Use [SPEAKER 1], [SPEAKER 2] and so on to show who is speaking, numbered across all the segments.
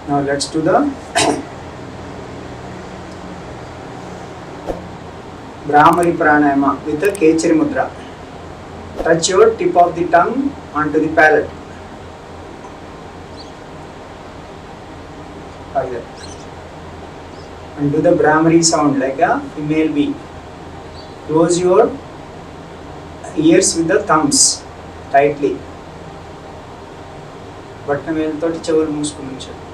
[SPEAKER 1] Now let's do the Bhramari Pranayama with the Kechari Mudra. Touch your tip of the tongue onto the palate. Like that. And do the Bhramari sound like a female bee. Close your ears with the thumbs tightly. బట్టన వేలుతోటి చెవులు మూసుకుని ఉంచారు.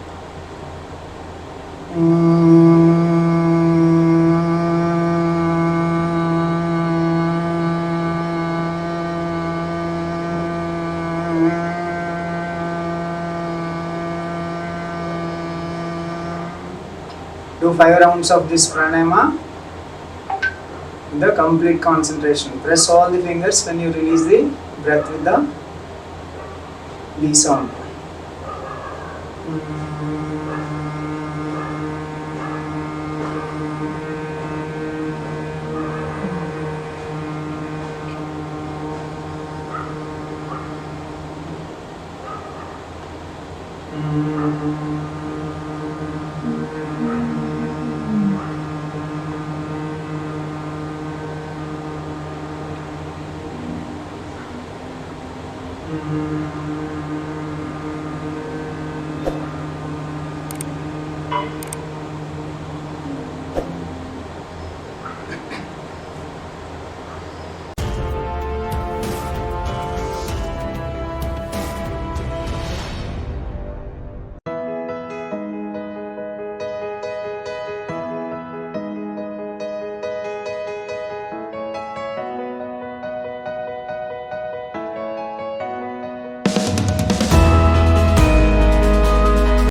[SPEAKER 1] Do 5 rounds of this pranayama with the complete concentration. Press all the fingers when you release the breath with the B sound.